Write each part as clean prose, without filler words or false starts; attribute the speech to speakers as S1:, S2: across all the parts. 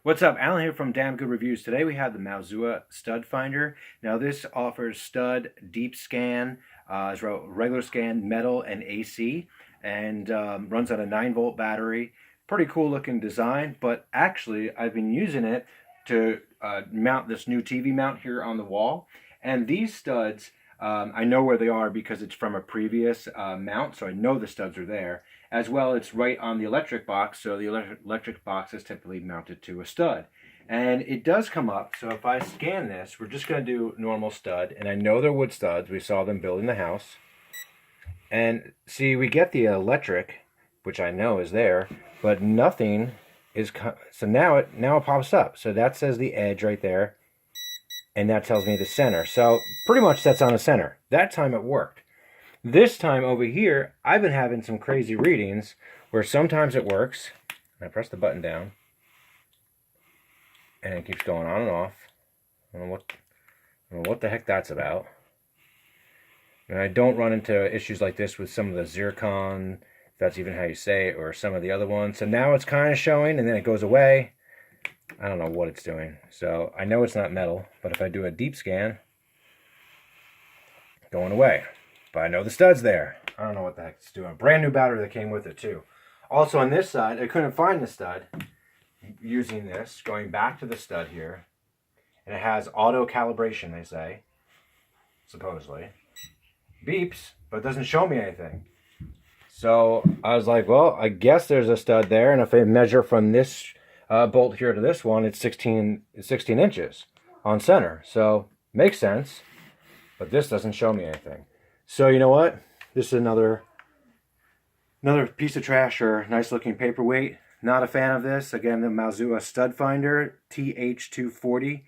S1: What's up? Alan here from Damn Good Reviews. Today we have the MAOZUA Stud Finder. Now this offers stud, deep scan, regular scan, metal, and AC, and runs on a 9-volt battery. Pretty cool looking design, but actually I've been using it to mount this new TV mount here on the wall. And these studs, I know where they are because it's from a previous mount, so I know the studs are there. As well, it's right on the electric box, so the electric box is typically mounted to a stud. And it does come up, so if I scan this, we're just going to do normal stud, and I know they're wood studs. We saw them building the house. And see, we get the electric, which I know is there, but nothing is, so now it pops up. So that says the edge right there, and that tells me the center. So pretty much that's on the center. That time it worked. This time over here, I've been having some crazy readings where sometimes it works, and I press the button down, and it keeps going on and off. I don't know what the heck that's about. And I don't run into issues like this with some of the zircon, if that's even how you say it, or some of the other ones. So now it's kind of showing, and then it goes away. I don't know what it's doing. So I know it's not metal, but if I do a deep scan, going away. But I know the stud's there. I don't know what the heck it's doing. Brand new battery that came with it too. Also on this side, I couldn't find the stud using this. Going back to the stud here. And it has auto calibration, they say. Supposedly. Beeps, but it doesn't show me anything. So I was like, well, I guess there's a stud there. And if I measure from this bolt here to this one, it's 16 inches on center. So makes sense. But this doesn't show me anything. So you know what? This is another piece of trash or nice looking paperweight. Not a fan of this. Again, the MAOZUA Stud Finder TH240.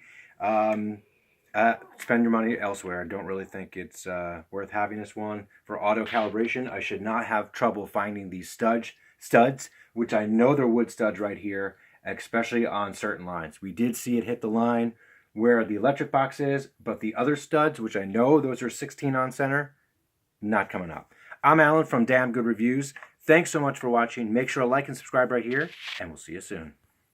S1: Spend your money elsewhere. I don't really think it's worth having this one. For auto calibration, I should not have trouble finding these studs, which I know they're wood studs right here, especially on certain lines. We did see it hit the line where the electric box is, but the other studs, which I know those are 16 on center, not coming up. I'm Alan from Damn Good Reviews. Thanks so much for watching. Make sure to like and subscribe right here, and we'll see you soon.